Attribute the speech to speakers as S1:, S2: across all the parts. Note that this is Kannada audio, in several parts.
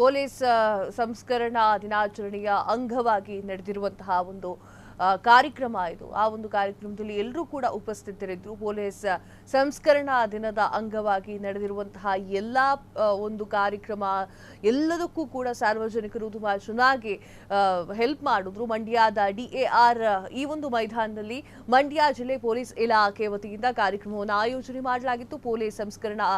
S1: ಪೊಲೀಸ್ ಸಂಸ್ಕರಣಾ ದಿನಾಚರಣೆಯ ಅಂಗವಾಗಿ ನಡೆದಿರುವಂತಹ ಒಂದು ಕಾರ್ಯಕ್ರಮ ಇದು. ಆ ಒಂದು ಕಾರ್ಯಕ್ರಮದಲ್ಲಿ ಎಲ್ಲರೂ ಕೂಡ ಉಪಸ್ಥಿತರಿದ್ದರು. ಪೊಲೀಸ್ ಸಂಸ್ಕರಣಾ ದಿನದ ಅಂಗವಾಗಿ ನಡೆದಿರುವಂತಹ ಎಲ್ಲ ಒಂದು ಕಾರ್ಯಕ್ರಮ ಎಲ್ಲದಕ್ಕೂ ಕೂಡ ಸಾರ್ವಜನಿಕರು ತುಂಬಾ ಚೆನ್ನಾಗಿ ಹೆಲ್ಪ್ ಮಾಡಿದ್ರು. ಮಂಡ್ಯದ DAR ಈ ಒಂದು ಮೈದಾನದಲ್ಲಿ ಮಂಡ್ಯ ಜಿಲ್ಲೆ ಪೊಲೀಸ್ ಇಲಾಖೆ ವತಿಯಿಂದ ಕಾರ್ಯಕ್ರಮವನ್ನು ಆಯೋಜನೆ ಮಾಡಲಾಗಿತ್ತು. ಪೊಲೀಸ್ ಸಂಸ್ಕರಣಾ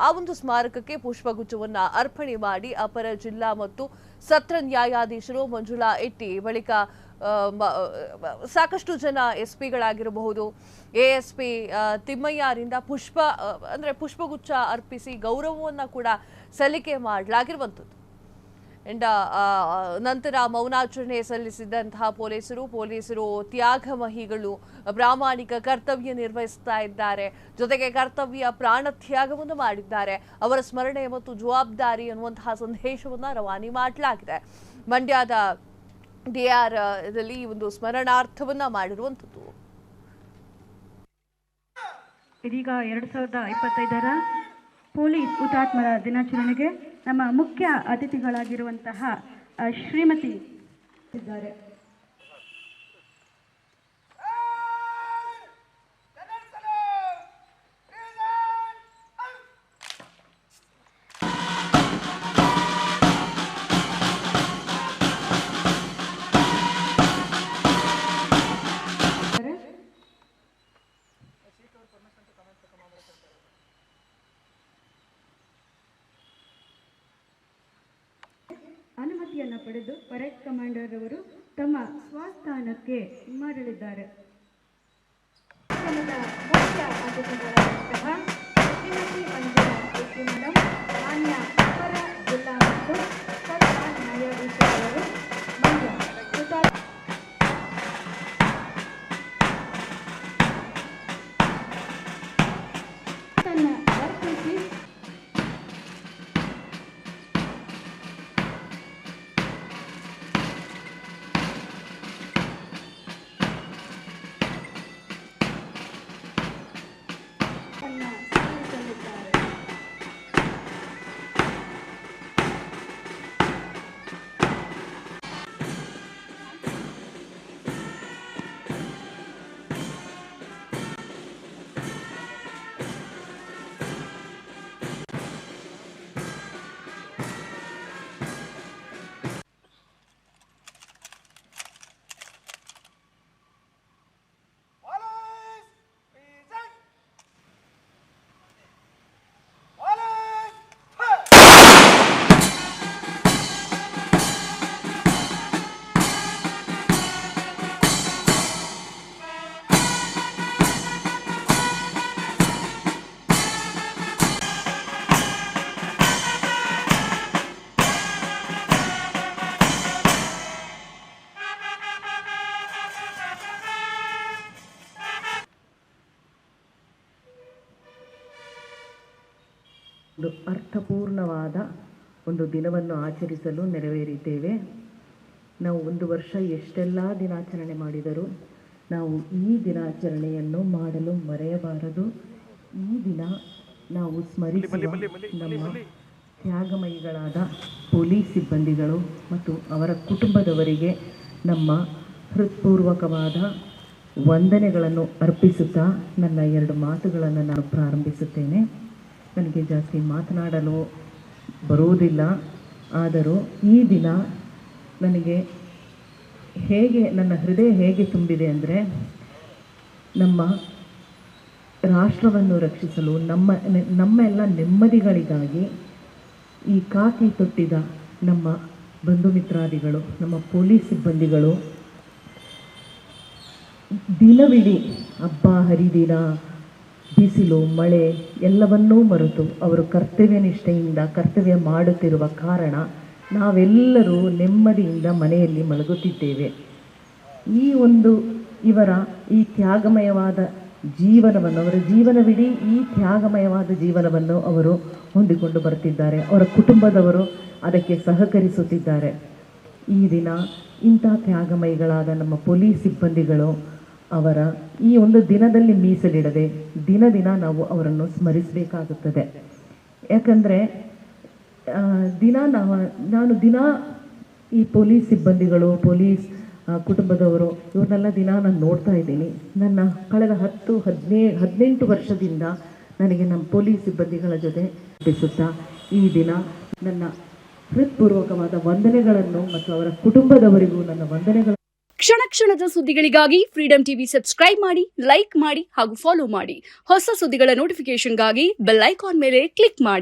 S1: ಆ ಒಂದು ಸ್ಮಾರಕಕ್ಕೆ ಪುಷ್ಪಗುಚ್ಛವನ್ನ ಅರ್ಪಣೆ ಮಾಡಿ ಅಪರ ಜಿಲ್ಲಾ ಮತ್ತು ಸತ್ರ ನ್ಯಾಯಾಧೀಶರು ಮಂಜುಳಾ ಎಟ್ಟಿ, ಬಳಿಕ ಸಾಕಷ್ಟು ಜನ ಎಸ್ಪಿಗಳಾಗಿರಬಹುದು, ASP ತಿಮ್ಮಯ್ಯರಿಂದ ಪುಷ್ಪಗುಚ್ಛ ಅರ್ಪಿಸಿ ಗೌರವವನ್ನು ಕೂಡ ಸಲ್ಲಿಕೆ ಮಾಡಲಾಗಿರುವಂಥದ್ದು. ಅಂಡ್ ನಂತರ ಮೌನಾಚರಣೆ ಸಲ್ಲಿಸಿದಂತಹ ಪೊಲೀಸರು ತ್ಯಾಗಮಹಿಗಳು, ಪ್ರಾಮಾಣಿಕ ಕರ್ತವ್ಯ ನಿರ್ವಹಿಸ್ತಾ ಇದ್ದಾರೆ, ಜೊತೆಗೆ ಕರ್ತವ್ಯ ಪ್ರಾಣ ತ್ಯಾಗವನ್ನು ಮಾಡಿದ್ದಾರೆ, ಅವರ ಸ್ಮರಣೆ ಮತ್ತು ಜವಾಬ್ದಾರಿ ಅನ್ನುವಂತಹ ಸಂದೇಶವನ್ನು ರವಾನೆ ಮಾಡಲಾಗಿದೆ. ಮಂಡ್ಯದ DAR ದಲ್ಲಿ ಈ ಒಂದು ಸ್ಮರಣಾರ್ಥವನ್ನ ಮಾಡಿರುವಂಥದ್ದು.
S2: ಇದೀಗ 2025ರ ಪೊಲೀಸ್ ಹುತಾತ್ಮರ ದಿನಾಚರಣೆಗೆ ನಮ್ಮ ಮುಖ್ಯ ಅತಿಥಿಗಳಾಗಿರುವಂತಹ ಶ್ರೀಮತಿ ಇದ್ದಾರೆ. ಅನುಮತಿಯನ್ನು ಪಡೆದು ಪರೇಡ್ ಕಮಾಂಡರ್ ಅವರು ತಮ್ಮ ಸ್ವಸ್ಥಾನಕ್ಕೆ ಮರಳಿದ್ದಾರೆ. ಮುಖ್ಯ ಅತಿಥಿಗಳಾದಂತಹ ಶ್ರೀಮತಿ ಮಂಜುಳಾ ಎಟ್ಟಿ ಮೇಡಂ, ಮಾನ್ಯ ಅಪರ ಜಿಲ್ಲಾ ಮತ್ತು ಸತ್ರ ನ್ಯಾಯಾಧೀಶರು ಮಂಡ್ಯ ಅರ್ಪಿಸಿ
S3: ಒಂದು ಅರ್ಥಪೂರ್ಣವಾದ ಒಂದು ದಿನವನ್ನು ಆಚರಿಸಲು ನೆರವೇರಿದ್ದೇವೆ. ನಾವು ಒಂದು ವರ್ಷ ಎಷ್ಟೆಲ್ಲ ದಿನಾಚರಣೆ ಮಾಡಿದರೂ ನಾವು ಈ ದಿನಾಚರಣೆಯನ್ನು ಮಾಡಲು ಮರೆಯಬಾರದು. ಈ ದಿನ ನಾವು ಸ್ಮರಿಸುವ ನಮ್ಮ ತ್ಯಾಗಮಯಿಗಳಾದ ಪೊಲೀಸ್ ಸಿಬ್ಬಂದಿಗಳು ಮತ್ತು ಅವರ ಕುಟುಂಬದವರಿಗೆ ನಮ್ಮ ಹೃತ್ಪೂರ್ವಕವಾದ ವಂದನೆಗಳನ್ನು ಅರ್ಪಿಸುತ್ತಾ ನನ್ನ 2 ಮಾತುಗಳನ್ನು ನಾನು ಪ್ರಾರಂಭಿಸುತ್ತೇನೆ. ನನಗೆ ಜಾಸ್ತಿ ಮಾತನಾಡಲು ಬರುವುದಿಲ್ಲ, ಆದರೂ ಈ ದಿನ ನನಗೆ ನನ್ನ ಹೃದಯ ಹೇಗೆ ತುಂಬಿದೆ ಅಂದರೆ, ನಮ್ಮ ರಾಷ್ಟ್ರವನ್ನು ರಕ್ಷಿಸಲು ನಮ್ಮ ಎಲ್ಲ ನೆಮ್ಮದಿಗಳಿಗಾಗಿ ಈ ಕಾಕಿ ತೊಟ್ಟಿದ ನಮ್ಮ ಬಂಧು ಮಿತ್ರಾದಿಗಳು, ನಮ್ಮ ಪೊಲೀಸ್ ಸಿಬ್ಬಂದಿಗಳು ದಿನವಿಡೀ ಹಬ್ಬ ಹರಿದಿನ ಬಿಸಿಲು ಮಳೆ ಎಲ್ಲವನ್ನೂ ಮರೆತು ಅವರು ಕರ್ತವ್ಯ ನಿಷ್ಠೆಯಿಂದ ಕರ್ತವ್ಯ ಮಾಡುತ್ತಿರುವ ಕಾರಣ ನಾವೆಲ್ಲರೂ ನೆಮ್ಮದಿಯಿಂದ ಮನೆಯಲ್ಲಿ ಮಲಗುತ್ತಿದ್ದೇವೆ. ಇವರ ಈ ತ್ಯಾಗಮಯವಾದ ಜೀವನವನ್ನು, ಅವರ ಜೀವನವಿಡೀ ಈ ತ್ಯಾಗಮಯವಾದ ಜೀವನವನ್ನು ಅವರು ಹೊಂದಿಕೊಂಡು ಬರ್ತಿದ್ದಾರೆ. ಅವರ ಕುಟುಂಬದವರು ಅದಕ್ಕೆ ಸಹಕರಿಸುತ್ತಿದ್ದಾರೆ. ಈ ದಿನ ಇಂಥ ತ್ಯಾಗಮಯಿಗಳಾದ ನಮ್ಮ ಪೊಲೀಸ್ ಸಿಬ್ಬಂದಿಗಳು ಅವರ ಈ ಒಂದು ದಿನದಲ್ಲಿ ಮೀಸಲಿಡದೆ ದಿನ ನಾವು ಅವರನ್ನು ಸ್ಮರಿಸಬೇಕಾಗುತ್ತದೆ. ಯಾಕಂದರೆ ದಿನ ನಾನು ದಿನ ಈ ಪೊಲೀಸ್ ಸಿಬ್ಬಂದಿಗಳು, ಪೊಲೀಸ್ ಕುಟುಂಬದವರು ಇವ್ರನ್ನೆಲ್ಲ ದಿನ ನಾನು ನೋಡ್ತಾ ಇದ್ದೀನಿ. ನನ್ನ ಕಳೆದ 18 ವರ್ಷದಿಂದ ನನಗೆ ನಮ್ಮ ಪೊಲೀಸ್ ಸಿಬ್ಬಂದಿಗಳ ಜೊತೆ ನಡೆಸುತ್ತಾ ಈ ದಿನ ನನ್ನ ಹೃತ್ಪೂರ್ವಕವಾದ ವಂದನೆಗಳನ್ನು ಮತ್ತು ಅವರ ಕುಟುಂಬದವರಿಗೂ ನನ್ನ ವಂದನೆಗಳನ್ನು.
S4: ಕ್ಷಣ ಕ್ಷಣದ ಸುದ್ದಿಗಳಿಗಾಗಿ ಫ್ರೀಡಂ ಟಿವಿ ಸಬ್ಸ್ಕ್ರೈಬ್ ಮಾಡಿ, ಲೈಕ್ ಮಾಡಿ ಹಾಗೂ ಫಾಲೋ ಮಾಡಿ. ಹೊಸ ಸುದ್ದಿಗಳ ನೋಟಿಫಿಕೇಶನ್ಗಾಗಿ ಬೆಲ್ ಐಕಾನ್ ಮೇಲೆ ಕ್ಲಿಕ್ ಮಾಡಿ.